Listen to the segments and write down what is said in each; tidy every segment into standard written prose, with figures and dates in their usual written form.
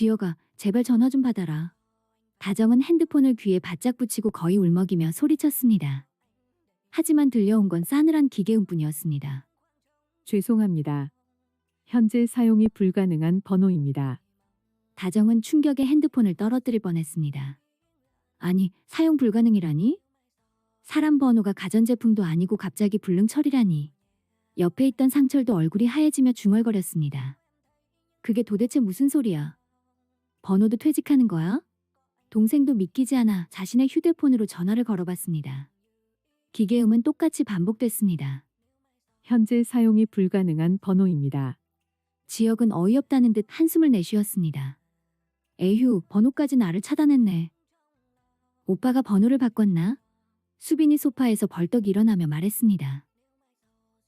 지혁아, 제발 전화 좀 받아라. 다정은 핸드폰을 귀에 바짝 붙이고 거의 울먹이며 소리쳤습니다. 하지만 들려온 건 싸늘한 기계음뿐이었습니다. 죄송합니다. 현재 사용이 불가능한 번호입니다. 다정은 충격에 핸드폰을 떨어뜨릴 뻔했습니다. 아니, 사용 불가능이라니? 사람 번호가 가전제품도 아니고 갑자기 불능 처리라니. 옆에 있던 상철도 얼굴이 하얘지며 중얼거렸습니다. 그게 도대체 무슨 소리야? 번호도 퇴직하는 거야? 동생도 믿기지 않아 자신의 휴대폰으로 전화를 걸어봤습니다. 기계음은 똑같이 반복됐습니다. 현재 사용이 불가능한 번호입니다. 지혁은 어이없다는 듯 한숨을 내쉬었습니다. 에휴, 번호까지 나를 차단했네. 오빠가 번호를 바꿨나? 수빈이 소파에서 벌떡 일어나며 말했습니다.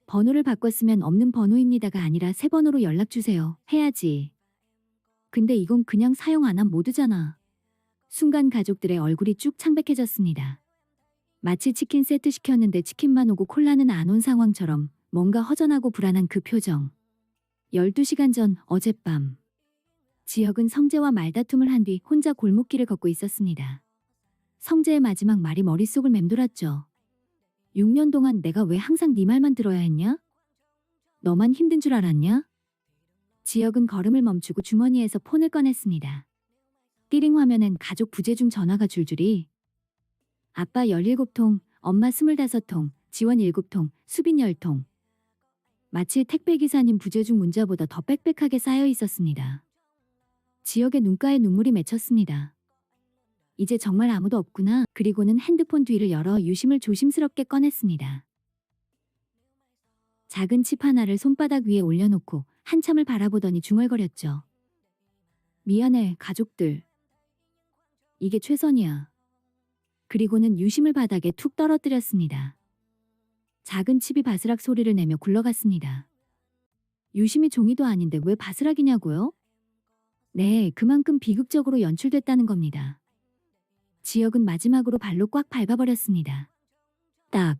번호를 바꿨으면 없는 번호입니다가 아니라 새 번호로 연락주세요. 해야지. 근데 이건 그냥 사용 안 한 모드잖아. 순간 가족들의 얼굴이 쭉 창백해졌습니다. 마치 치킨 세트 시켰는데 치킨만 오고 콜라는 안 온 상황처럼 뭔가 허전하고 불안한 그 표정. 12시간 전 어젯밤. 지혁은 성재와 말다툼을 한 뒤 혼자 골목길을 걷고 있었습니다. 성재의 마지막 말이 머릿속을 맴돌았죠. 6년 동안 내가 왜 항상 네 말만 들어야 했냐? 너만 힘든 줄 알았냐? 지혁은 걸음을 멈추고 주머니에서 폰을 꺼냈습니다. 띠링 화면엔 가족 부재중 전화가 줄줄이. 아빠 17통, 엄마 25통, 지원 7통, 수빈 10통. 마치 택배기사님 부재중 문자보다 더 빽빽하게 쌓여 있었습니다. 지혁의 눈가에 눈물이 맺혔습니다. 이제 정말 아무도 없구나. 그리고는 핸드폰 뒤를 열어 유심을 조심스럽게 꺼냈습니다. 작은 칩 하나를 손바닥 위에 올려놓고 한참을 바라보더니 중얼거렸죠. 미안해, 가족들. 이게 최선이야. 그리고는 유심을 바닥에 툭 떨어뜨렸습니다. 작은 칩이 바스락 소리를 내며 굴러갔습니다. 유심이 종이도 아닌데 왜 바스락이냐고요? 네, 그만큼 비극적으로 연출됐다는 겁니다. 지혁은 마지막으로 발로 꽉 밟아버렸습니다. 딱!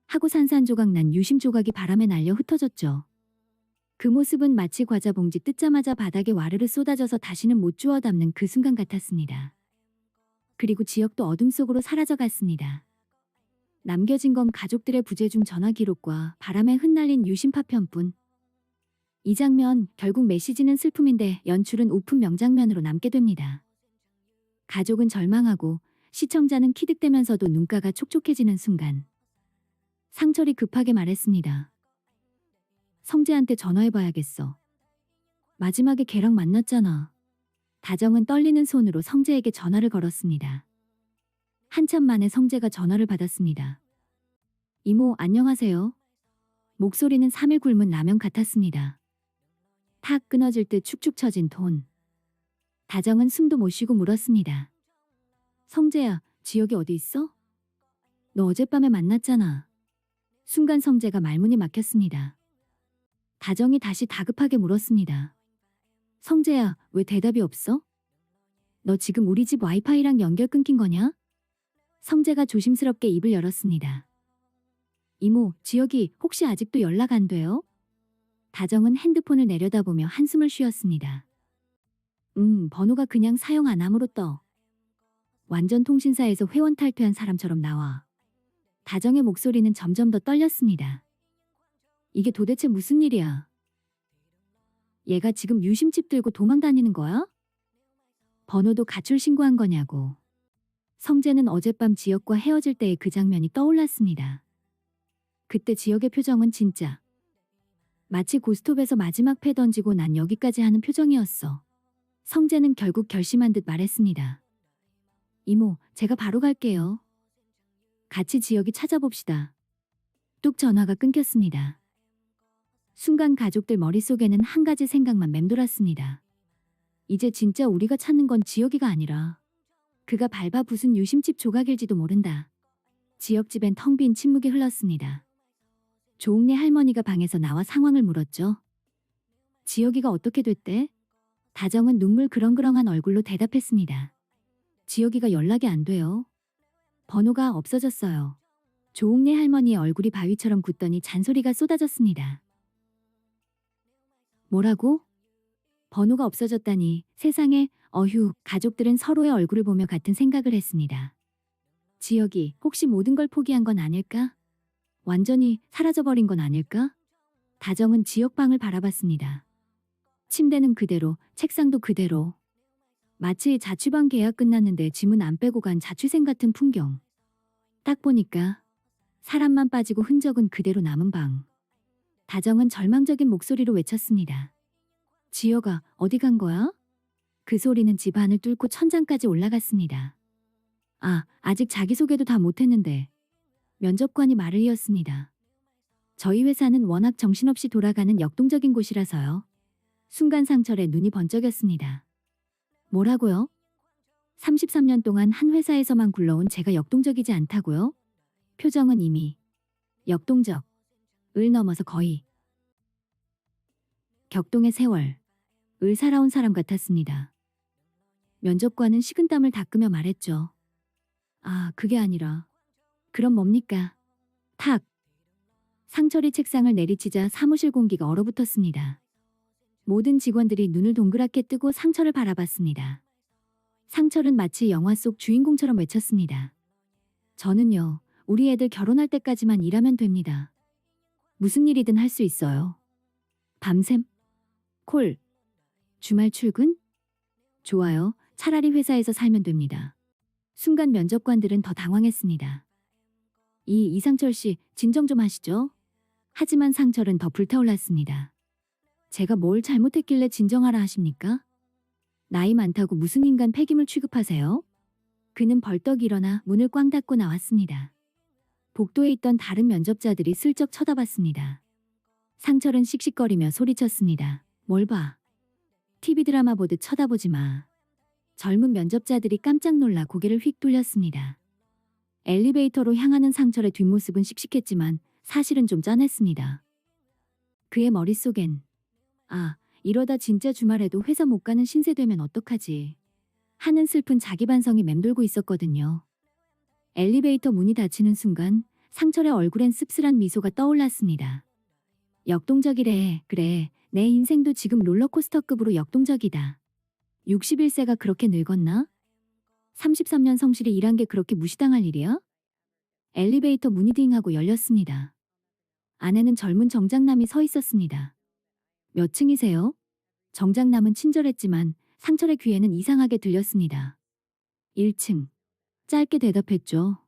하고 산산조각 난 유심 조각이 바람에 날려 흩어졌죠. 그 모습은 마치 과자 봉지 뜯자마자 바닥에 와르르 쏟아져서 다시는 못 주워 담는 그 순간 같았습니다. 그리고 지혁도 어둠 속으로 사라져 갔습니다. 남겨진 건 가족들의 부재중 전화 기록과 바람에 흩날린 유심 파편뿐. 이 장면, 결국 메시지는 슬픔인데 연출은 우픈 명장면으로 남게 됩니다. 가족은 절망하고 시청자는 키득대면서도 눈가가 촉촉해지는 순간. 상철이 급하게 말했습니다. 성재한테 전화해봐야겠어. 마지막에 걔랑 만났잖아. 다정은 떨리는 손으로 성재에게 전화를 걸었습니다. 한참 만에 성재가 전화를 받았습니다. 이모, 안녕하세요. 목소리는 3일 굶은 라면 같았습니다. 탁 끊어질 듯 축축 처진 톤. 다정은 숨도 못 쉬고 물었습니다. 성재야, 지혁이 어디 있어? 너 어젯밤에 만났잖아. 순간 성재가 말문이 막혔습니다. 다정이 다시 다급하게 물었습니다. 성재야, 왜 대답이 없어? 너 지금 우리 집 와이파이랑 연결 끊긴 거냐? 성재가 조심스럽게 입을 열었습니다. 이모, 지혁이 혹시 아직도 연락 안 돼요? 다정은 핸드폰을 내려다보며 한숨을 쉬었습니다. 번호가 그냥 사용 안 함으로 떠. 완전 통신사에서 회원 탈퇴한 사람처럼 나와. 다정의 목소리는 점점 더 떨렸습니다. 이게 도대체 무슨 일이야? 얘가 지금 유심칩 들고 도망 다니는 거야? 번호도 가출 신고한 거냐고. 성재는 어젯밤 지혁과 헤어질 때의 그 장면이 떠올랐습니다. 그때 지혁의 표정은 진짜 마치 고스톱에서 마지막 패 던지고 난 여기까지 하는 표정이었어. 성재는 결국 결심한 듯 말했습니다. 이모, 제가 바로 갈게요. 같이 지혁이 찾아봅시다. 뚝 전화가 끊겼습니다. 순간 가족들 머릿속에는 한 가지 생각만 맴돌았습니다. 이제 진짜 우리가 찾는 건 지혁이가 아니라 그가 밟아 부순 유심칩 조각일지도 모른다. 지혁집엔 텅 빈 침묵이 흘렀습니다. 조옥래 할머니가 방에서 나와 상황을 물었죠. 지혁이가 어떻게 됐대? 다정은 눈물 그렁그렁한 얼굴로 대답했습니다. 지혁이가 연락이 안 돼요. 번호가 없어졌어요. 조옥래 할머니의 얼굴이 바위처럼 굳더니 잔소리가 쏟아졌습니다. 뭐라고? 번호가 없어졌다니 세상에 어휴 가족들은 서로의 얼굴을 보며 같은 생각을 했습니다. 지혁이 혹시 모든 걸 포기한 건 아닐까? 완전히 사라져버린 건 아닐까? 다정은 지혁 방을 바라봤습니다. 침대는 그대로, 책상도 그대로. 마치 자취방 계약 끝났는데 짐은 안 빼고 간 자취생 같은 풍경. 딱 보니까 사람만 빠지고 흔적은 그대로 남은 방. 다정은 절망적인 목소리로 외쳤습니다. 지혁아, 어디 간 거야? 그 소리는 집 안을 뚫고 천장까지 올라갔습니다. 아, 아직 자기소개도 다 못했는데. 면접관이 말을 이었습니다. 저희 회사는 워낙 정신없이 돌아가는 역동적인 곳이라서요. 순간 상철의 눈이 번쩍였습니다. 뭐라고요? 33년 동안 한 회사에서만 굴러온 제가 역동적이지 않다고요? 표정은 이미 역동적, 을 넘어서 거의 격동의 세월, 을 살아온 사람 같았습니다. 면접관은 식은땀을 닦으며 말했죠. 아, 그게 아니라. 그럼 뭡니까? 탁. 상철이 책상을 내리치자 사무실 공기가 얼어붙었습니다. 모든 직원들이 눈을 동그랗게 뜨고 상철을 바라봤습니다. 상철은 마치 영화 속 주인공처럼 외쳤습니다. 저는요, 우리 애들 결혼할 때까지만 일하면 됩니다. 무슨 일이든 할 수 있어요. 밤샘? 콜? 주말 출근? 좋아요. 차라리 회사에서 살면 됩니다. 순간 면접관들은 더 당황했습니다. 이상철 씨, 진정 좀 하시죠. 하지만 상철은 더 불타올랐습니다. 제가 뭘 잘못했길래 진정하라 하십니까? 나이 많다고 무슨 인간 폐기물 취급하세요? 그는 벌떡 일어나 문을 꽝 닫고 나왔습니다. 복도에 있던 다른 면접자들이 슬쩍 쳐다봤습니다. 상철은 씩씩거리며 소리쳤습니다. 뭘 봐. TV 드라마 보듯 쳐다보지 마. 젊은 면접자들이 깜짝 놀라 고개를 휙 돌렸습니다. 엘리베이터로 향하는 상철의 뒷모습은 씩씩했지만 사실은 좀 짠했습니다. 그의 머릿속엔 아, 이러다 진짜 주말에도 회사 못 가는 신세 되면 어떡하지 하는 슬픈 자기 반성이 맴돌고 있었거든요. 엘리베이터 문이 닫히는 순간 상철의 얼굴엔 씁쓸한 미소가 떠올랐습니다. 역동적이래. 그래, 내 인생도 지금 롤러코스터급으로 역동적이다. 61세가 그렇게 늙었나? 33년 성실히 일한 게 그렇게 무시당할 일이야? 엘리베이터 문이 딩하고 열렸습니다. 안에는 젊은 정장남이 서 있었습니다. 몇 층이세요? 정장남은 친절했지만 상철의 귀에는 이상하게 들렸습니다. 1층. 짧게 대답했죠.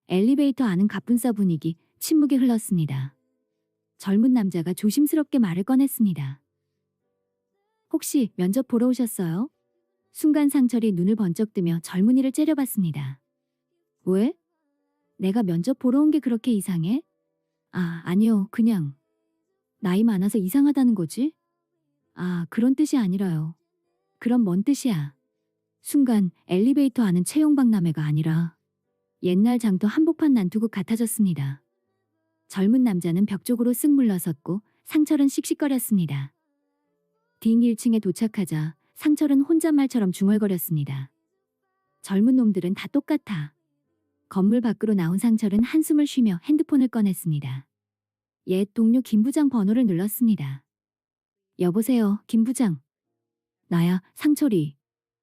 엘리베이터 안은 갑분싸 분위기, 침묵이 흘렀습니다. 젊은 남자가 조심스럽게 말을 꺼냈습니다. 혹시 면접 보러 오셨어요? 순간 상철이 눈을 번쩍 뜨며 젊은이를 째려봤습니다. 왜? 내가 면접 보러 온 게 그렇게 이상해? 아, 아니요. 그냥 나이 많아서 이상하다는 거지? 아, 그런 뜻이 아니라요. 그럼 뭔 뜻이야? 순간 엘리베이터 안은 채용박람회가 아니라 옛날 장터 한복판 난투극 같아졌습니다. 젊은 남자는 벽 쪽으로 쓱 물러섰고 상철은 씩씩거렸습니다. 딩 1층에 도착하자 상철은 혼잣말처럼 중얼거렸습니다. 젊은 놈들은 다 똑같아. 건물 밖으로 나온 상철은 한숨을 쉬며 핸드폰을 꺼냈습니다. 옛 동료 김 부장 번호를 눌렀습니다. 여보세요, 김 부장. 나야, 상철이.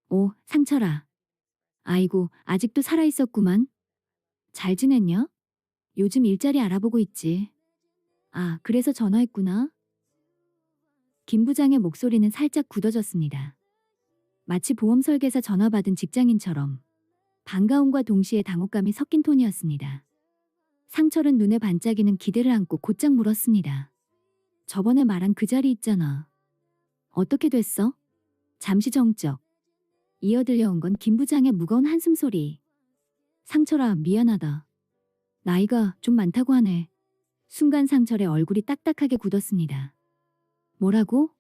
오, 상철아. 아이고, 아직도 살아있었구만. 잘 지냈냐? 요즘 일자리 알아보고 있지. 아, 그래서 전화했구나. 김 부장의 목소리는 살짝 굳어졌습니다. 마치 보험 설계사 전화 받은 직장인처럼 반가움과 동시에 당혹감이 섞인 톤이었습니다. 상철은 눈에 반짝이는 기대를 안고 곧장 물었습니다. 저번에 말한 그 자리 있잖아. 어떻게 됐어? 잠시 정적. 이어 들려온 건 김 부장의 무거운 한숨 소리. 상철아, 미안하다. 나이가 좀 많다고 하네. 순간 상철의 얼굴이 딱딱하게 굳었습니다. 뭐라고?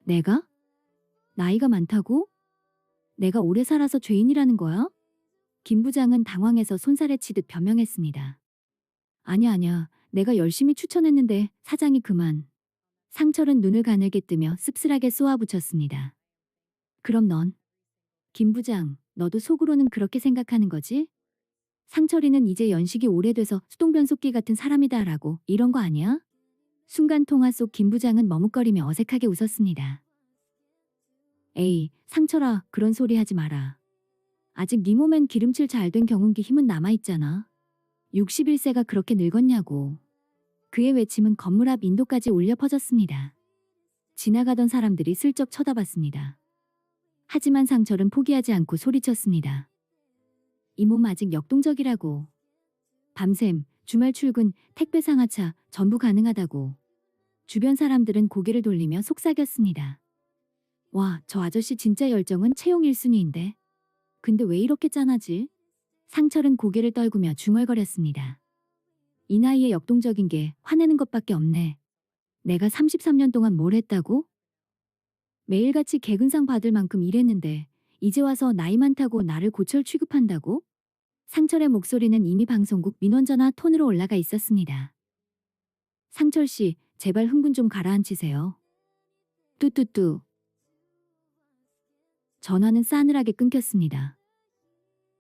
내가? 나이가 많다고? 내가 오래 살아서 죄인이라는 거야? 김 부장은 당황해서 손살에 치듯 변명했습니다. 아니야. 내가 열심히 추천했는데 사장이 그만. 상철은 눈을 가늘게 뜨며 씁쓸하게 쏘아붙였습니다. 그럼 넌? 김 부장, 너도 속으로는 그렇게 생각하는 거지? 상철이는 이제 연식이 오래돼서 수동변속기 같은 사람이다라고 이런 거 아니야? 순간 통화 속 김 부장은 머뭇거리며 어색하게 웃었습니다. 에이, 상철아, 그런 소리 하지 마라. 아직 네 몸엔 기름칠 잘 된 경운기 힘은 남아있잖아. 61세가 그렇게 늙었냐고. 그의 외침은 건물 앞 인도까지 울려 퍼졌습니다. 지나가던 사람들이 슬쩍 쳐다봤습니다. 하지만 상철은 포기하지 않고 소리쳤습니다. 이 몸 아직 역동적이라고. 밤샘, 주말 출근, 택배 상하차 전부 가능하다고. 주변 사람들은 고개를 돌리며 속삭였습니다. 와, 저 아저씨 진짜 열정은 채용 1순위인데. 근데 왜 이렇게 짠하지? 상철은 고개를 떨구며 중얼거렸습니다. 이 나이에 역동적인 게 화내는 것밖에 없네. 내가 33년 동안 뭘 했다고? 매일같이 개근상 받을 만큼 일했는데 이제 와서 나이 많다고 나를 고철 취급한다고? 상철의 목소리는 이미 방송국 민원전화 톤으로 올라가 있었습니다. 상철 씨, 제발 흥분 좀 가라앉히세요. 뚜뚜뚜. 전화는 싸늘하게 끊겼습니다.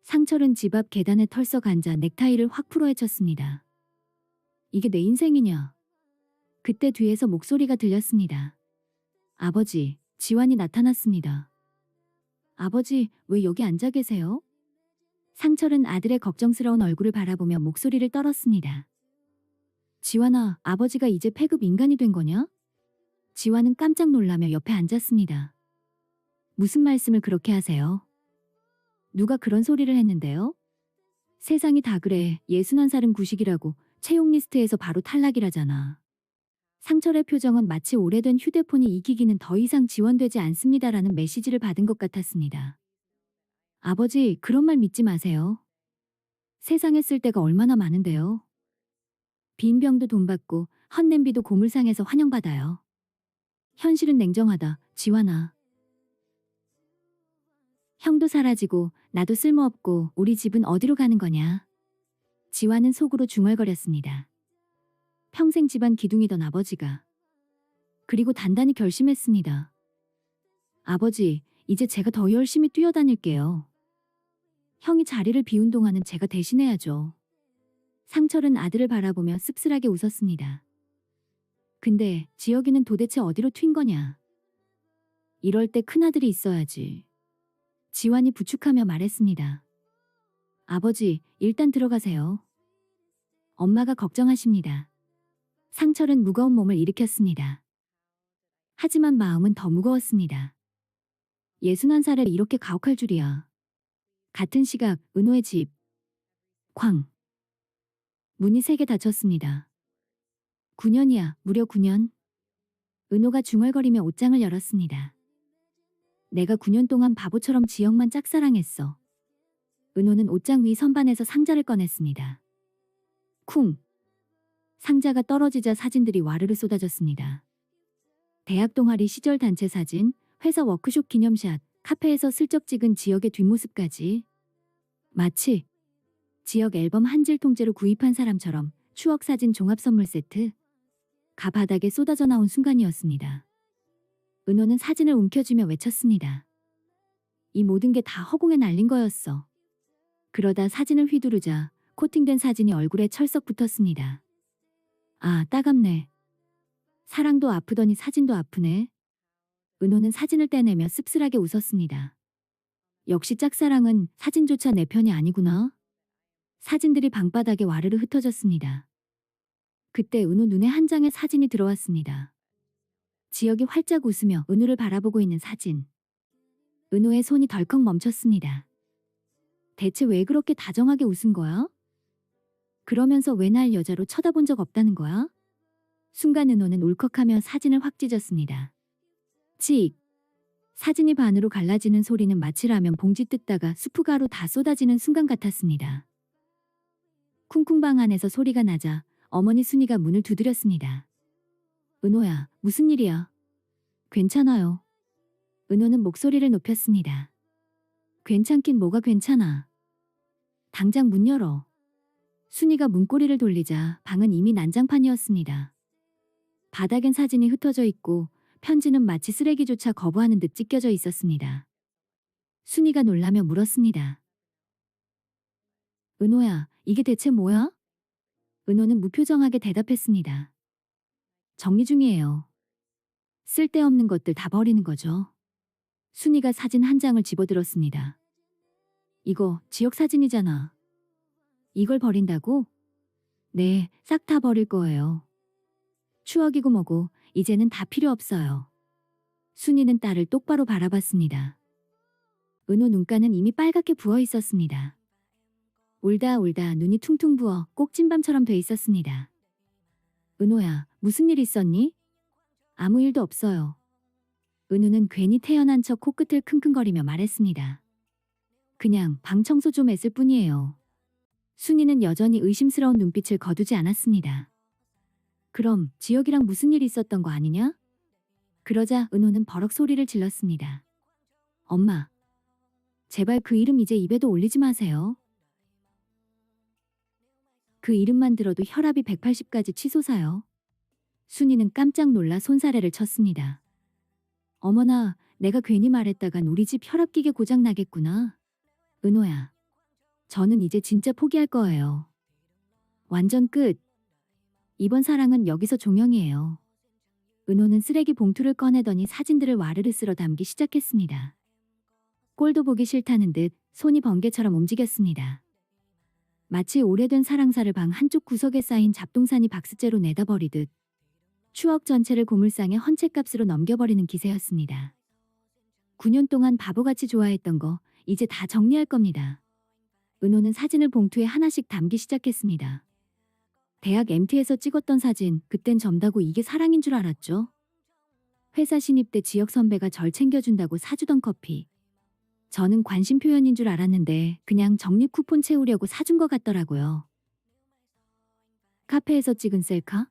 상철은 집 앞 계단에 털썩 앉아 넥타이를 확 풀어헤쳤습니다. 이게 내 인생이냐? 그때 뒤에서 목소리가 들렸습니다. 아버지, 지환이 나타났습니다. 아버지, 왜 여기 앉아 계세요? 상철은 아들의 걱정스러운 얼굴을 바라보며 목소리를 떨었습니다. 지환아, 아버지가 이제 폐급 인간이 된 거냐? 지환은 깜짝 놀라며 옆에 앉았습니다. 무슨 말씀을 그렇게 하세요? 누가 그런 소리를 했는데요? 세상이 다 그래. 61살은 구식이라고 채용 리스트에서 바로 탈락이라잖아. 상철의 표정은 마치 오래된 휴대폰이 이 기기는 더 이상 지원되지 않습니다라는 메시지를 받은 것 같았습니다. 아버지, 그런 말 믿지 마세요. 세상에 쓸 데가 얼마나 많은데요. 빈 병도 돈 받고 헛 냄비도 고물상에서 환영받아요. 현실은 냉정하다, 지환아. 형도 사라지고 나도 쓸모없고 우리 집은 어디로 가는 거냐. 지환은 속으로 중얼거렸습니다. 평생 집안 기둥이던 아버지가. 그리고 단단히 결심했습니다. 아버지, 이제 제가 더 열심히 뛰어다닐게요. 형이 자리를 비운 동안은 제가 대신해야죠. 상철은 아들을 바라보며 씁쓸하게 웃었습니다. 근데 지혁이는 도대체 어디로 튄 거냐? 이럴 때 큰아들이 있어야지. 지환이 부축하며 말했습니다. 아버지, 일단 들어가세요. 엄마가 걱정하십니다. 상철은 무거운 몸을 일으켰습니다. 하지만 마음은 더 무거웠습니다. 61살에 이렇게 가혹할 줄이야. 같은 시각 은호의 집. 쾅. 문이 3개 닫혔습니다. 9년이야, 무려 9년. 은호가 중얼거리며 옷장을 열었습니다. 내가 9년 동안 바보처럼 지영만 짝사랑했어. 은호는 옷장 위 선반에서 상자를 꺼냈습니다. 쿵. 상자가 떨어지자 사진들이 와르르 쏟아졌습니다. 대학 동아리 시절 단체 사진, 회사 워크숍 기념샷, 카페에서 슬쩍 찍은 지역의 뒷모습까지. 마치 지역 앨범 한 질 통째로 구입한 사람처럼 추억 사진 종합 선물 세트. 가 바닥에 쏟아져 나온 순간이었습니다. 은호는 사진을 움켜쥐며 외쳤습니다. 이 모든 게 다 허공에 날린 거였어. 그러다 사진을 휘두르자 코팅된 사진이 얼굴에 철썩 붙었습니다. 아, 따갑네. 사랑도 아프더니 사진도 아프네. 은호는 사진을 떼내며 씁쓸하게 웃었습니다. 역시 짝사랑은 사진조차 내 편이 아니구나. 사진들이 방바닥에 와르르 흩어졌습니다. 그때 은호 눈에 한 장의 사진이 들어왔습니다. 지혁이 활짝 웃으며 은호를 바라보고 있는 사진. 은호의 손이 덜컥 멈췄습니다. 대체 왜 그렇게 다정하게 웃은 거야? 그러면서 왜 날 여자로 쳐다본 적 없다는 거야? 순간 은호는 울컥하며 사진을 확 찢었습니다. 칙! 사진이 반으로 갈라지는 소리는 마치 라면 봉지 뜯다가 수프가루 다 쏟아지는 순간 같았습니다. 쿵쿵방 안에서 소리가 나자 어머니 순이가 문을 두드렸습니다. 은호야, 무슨 일이야? 괜찮아요. 은호는 목소리를 높였습니다. 괜찮긴 뭐가 괜찮아. 당장 문 열어. 순이가 문고리를 돌리자 방은 이미 난장판이었습니다. 바닥엔 사진이 흩어져 있고 편지는 마치 쓰레기조차 거부하는 듯 찢겨져 있었습니다. 순이가 놀라며 물었습니다. 은호야, 이게 대체 뭐야? 은호는 무표정하게 대답했습니다. 정리 중이에요. 쓸데없는 것들 다 버리는 거죠. 순이가 사진 한 장을 집어들었습니다. 이거 지역 사진이잖아. 이걸 버린다고? 네, 싹 다 버릴 거예요. 추억이고 뭐고 이제는 다 필요 없어요. 순이는 딸을 똑바로 바라봤습니다. 은호 눈가는 이미 빨갛게 부어 있었습니다. 울다 울다 눈이 퉁퉁 부어 꼭 찐밤처럼 돼 있었습니다. 은호야, 무슨 일 있었니? 아무 일도 없어요. 은호는 괜히 태연한 척 코끝을 킁킁거리며 말했습니다. 그냥 방 청소 좀 했을 뿐이에요. 순이는 여전히 의심스러운 눈빛을 거두지 않았습니다. 그럼 지혁이랑 무슨 일 있었던 거 아니냐? 그러자 은호는 버럭 소리를 질렀습니다. 엄마, 제발 그 이름 이제 입에도 올리지 마세요. 그 이름만 들어도 혈압이 180까지 치솟아요. 순이는 깜짝 놀라 손사래를 쳤습니다. 어머나, 내가 괜히 말했다간 우리 집 혈압기계 고장 나겠구나. 은호야, 저는 이제 진짜 포기할 거예요. 완전 끝. 이번 사랑은 여기서 종영이에요. 은호는 쓰레기 봉투를 꺼내더니 사진들을 와르르 쓸어 담기 시작했습니다. 꼴도 보기 싫다는 듯 손이 번개처럼 움직였습니다. 마치 오래된 사랑사를 방 한쪽 구석에 쌓인 잡동사니 박스째로 내다버리듯 추억 전체를 고물상의 헌채값으로 넘겨버리는 기세였습니다. 9년 동안 바보같이 좋아했던 거 이제 다 정리할 겁니다. 은호는 사진을 봉투에 하나씩 담기 시작했습니다. 대학 MT에서 찍었던 사진, 그땐 젊다고 이게 사랑인 줄 알았죠. 회사 신입 때 지역 선배가 절 챙겨준다고 사주던 커피. 저는 관심 표현인 줄 알았는데 그냥 적립 쿠폰 채우려고 사준 것 같더라고요. 카페에서 찍은 셀카?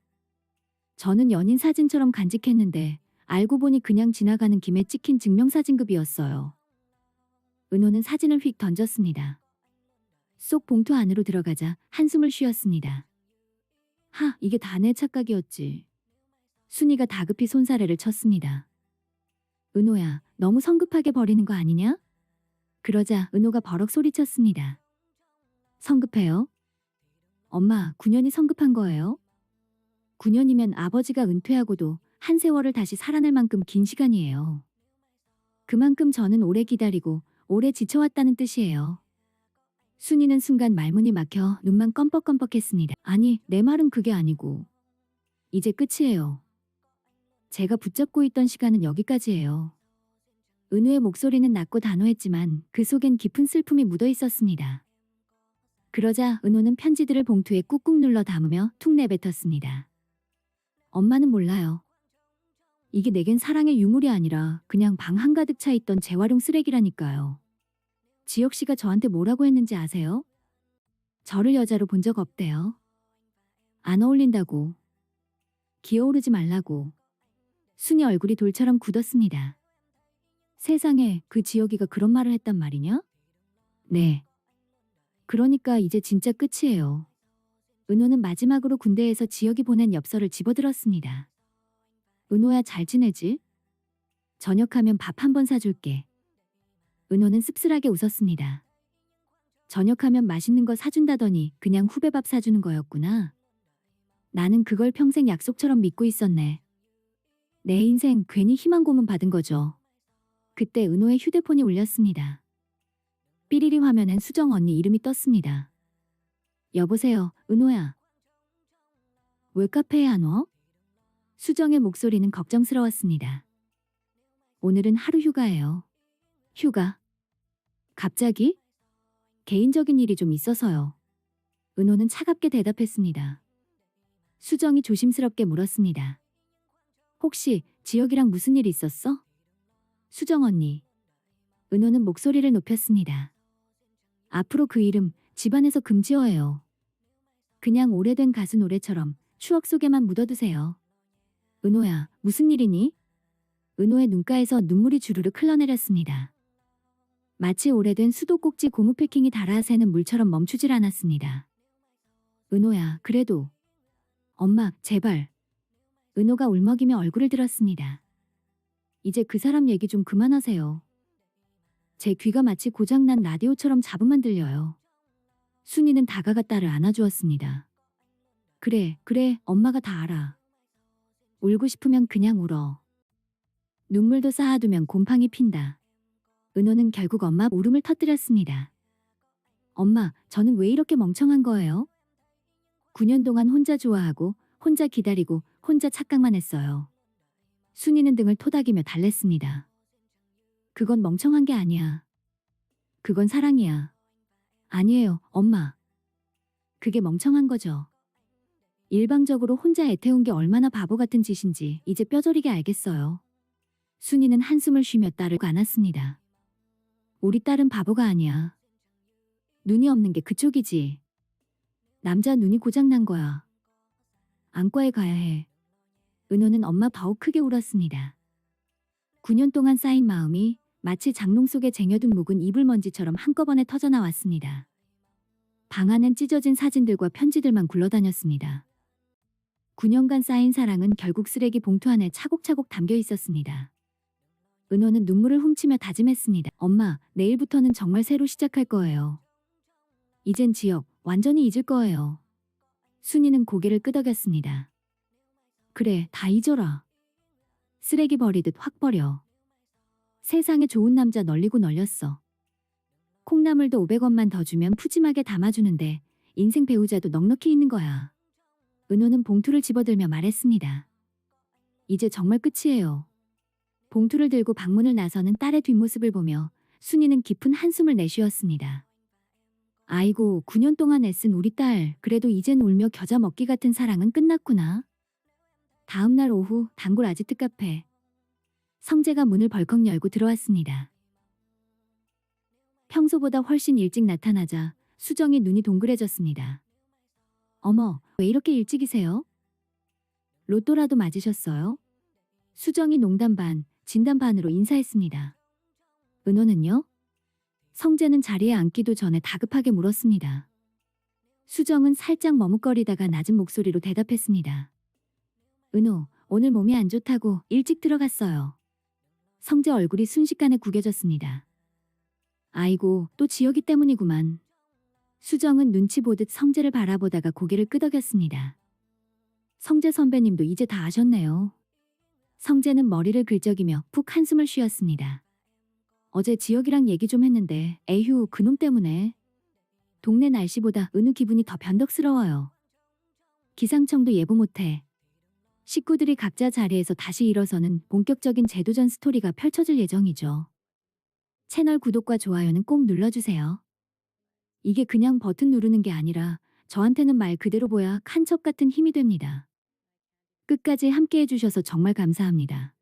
저는 연인 사진처럼 간직했는데 알고 보니 그냥 지나가는 김에 찍힌 증명사진급이었어요. 은호는 사진을 휙 던졌습니다. 쏙 봉투 안으로 들어가자 한숨을 쉬었습니다. 하, 이게 다 내 착각이었지. 순이가 다급히 손사래를 쳤습니다. 은호야, 너무 성급하게 버리는 거 아니냐? 그러자 은호가 버럭 소리쳤습니다. 성급해요? 엄마, 9년이 성급한 거예요? 9년이면 아버지가 은퇴하고도 한 세월을 다시 살아낼 만큼 긴 시간이에요. 그만큼 저는 오래 기다리고 오래 지쳐왔다는 뜻이에요. 순이는 순간 말문이 막혀 눈만 껌뻑껌뻑했습니다. 아니, 내 말은 그게 아니고. 이제 끝이에요. 제가 붙잡고 있던 시간은 여기까지예요. 은우의 목소리는 낮고 단호했지만 그 속엔 깊은 슬픔이 묻어 있었습니다. 그러자 은호는 편지들을 봉투에 꾹꾹 눌러 담으며 툭 내뱉었습니다. 엄마는 몰라요. 이게 내겐 사랑의 유물이 아니라 그냥 방 한가득 차 있던 재활용 쓰레기라니까요. 지혁 씨가 저한테 뭐라고 했는지 아세요? 저를 여자로 본 적 없대요. 안 어울린다고. 기어오르지 말라고. 순이 얼굴이 돌처럼 굳었습니다. 세상에, 그 지혁이가 그런 말을 했단 말이냐? 네. 그러니까 이제 진짜 끝이에요. 은호는 마지막으로 군대에서 지혁이 보낸 엽서를 집어들었습니다. 은호야, 잘 지내지? 저녁하면 밥 한 번 사줄게. 은호는 씁쓸하게 웃었습니다. 저녁하면 맛있는 거 사준다더니 그냥 후배밥 사주는 거였구나. 나는 그걸 평생 약속처럼 믿고 있었네. 내 인생 괜히 희망 고문 받은 거죠. 그때 은호의 휴대폰이 울렸습니다. 삐리리 화면엔 수정 언니 이름이 떴습니다. 여보세요, 은호야. 왜 카페에 안 와? 수정의 목소리는 걱정스러웠습니다. 오늘은 하루 휴가예요. 휴가? 갑자기? 개인적인 일이 좀 있어서요. 은호는 차갑게 대답했습니다. 수정이 조심스럽게 물었습니다. 혹시 지혁이랑 무슨 일 있었어? 수정 언니. 은호는 목소리를 높였습니다. 앞으로 그 이름 집안에서 금지어예요. 그냥 오래된 가수 노래처럼 추억 속에만 묻어두세요. 은호야, 무슨 일이니? 은호의 눈가에서 눈물이 주르륵 흘러내렸습니다. 마치 오래된 수도꼭지 고무 패킹이 닳아 새는 물처럼 멈추질 않았습니다. 은호야, 그래도. 엄마, 제발. 은호가 울먹이며 얼굴을 들었습니다. 이제 그 사람 얘기 좀 그만하세요. 제 귀가 마치 고장난 라디오처럼 잡음만 들려요. 순이는 다가가 딸을 안아주었습니다. 그래, 엄마가 다 알아. 울고 싶으면 그냥 울어. 눈물도 쌓아두면 곰팡이 핀다. 은호는 결국 엄마 울음을 터뜨렸습니다. 엄마, 저는 왜 이렇게 멍청한 거예요? 9년 동안 혼자 좋아하고, 혼자 기다리고, 혼자 착각만 했어요. 순이는 등을 토닥이며 달랬습니다. 그건 멍청한 게 아니야. 그건 사랑이야. 아니에요, 엄마. 그게 멍청한 거죠. 일방적으로 혼자 애태운 게 얼마나 바보 같은 짓인지 이제 뼈저리게 알겠어요. 순이는 한숨을 쉬며 딸을 안았습니다. 우리 딸은 바보가 아니야. 눈이 없는 게 그쪽이지. 남자 눈이 고장난 거야. 안과에 가야 해. 은호는 엄마 더욱 크게 울었습니다. 9년 동안 쌓인 마음이 마치 장롱 속에 쟁여둔 묵은 이불먼지처럼 한꺼번에 터져나왔습니다. 방 안엔 찢어진 사진들과 편지들만 굴러다녔습니다. 9년간 쌓인 사랑은 결국 쓰레기 봉투 안에 차곡차곡 담겨 있었습니다. 은호는 눈물을 훔치며 다짐했습니다. 엄마, 내일부터는 정말 새로 시작할 거예요. 이젠 지역 완전히 잊을 거예요. 순이는 고개를 끄덕였습니다. 그래, 다 잊어라. 쓰레기 버리듯 확 버려. 세상에 좋은 남자 널리고 널렸어. 콩나물도 500원만 더 주면 푸짐하게 담아주는데 인생 배우자도 넉넉히 있는 거야. 은호는 봉투를 집어들며 말했습니다. 이제 정말 끝이에요. 봉투를 들고 방문을 나서는 딸의 뒷모습을 보며 순이는 깊은 한숨을 내쉬었습니다. 아이고, 9년 동안 애쓴 우리 딸, 그래도 이젠 울며 겨자 먹기 같은 사랑은 끝났구나. 다음 날 오후 단골 아지트 카페. 성재가 문을 벌컥 열고 들어왔습니다. 평소보다 훨씬 일찍 나타나자 수정이 눈이 동그래졌습니다. 어머, 왜 이렇게 일찍이세요? 로또라도 맞으셨어요? 수정이 농담 반, 진담 반으로 인사했습니다. 은호는요? 성재는 자리에 앉기도 전에 다급하게 물었습니다. 수정은 살짝 머뭇거리다가 낮은 목소리로 대답했습니다. 은호, 오늘 몸이 안 좋다고 일찍 들어갔어요. 성재 얼굴이 순식간에 구겨졌습니다. 아이고, 또 지혁이 때문이구만. 수정은 눈치 보듯 성재를 바라보다가 고개를 끄덕였습니다. 성재 선배님도 이제 다 아셨네요. 성재는 머리를 긁적이며 푹 한숨을 쉬었습니다. 어제 지혁이랑 얘기 좀 했는데 에휴, 그놈 때문에. 동네 날씨보다 은우 기분이 더 변덕스러워요. 기상청도 예보 못해. 식구들이 각자 자리에서 다시 일어서는 본격적인 재도전 스토리가 펼쳐질 예정이죠. 채널 구독과 좋아요는 꼭 눌러주세요. 이게 그냥 버튼 누르는 게 아니라 저한테는 말 그대로 보야 칸첩 같은 힘이 됩니다. 끝까지 함께 해주셔서 정말 감사합니다.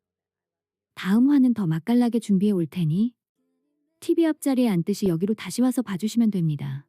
다음 화는 더 맛깔나게 준비해 올 테니 TV 앞자리에 앉듯이 여기로 다시 와서 봐주시면 됩니다.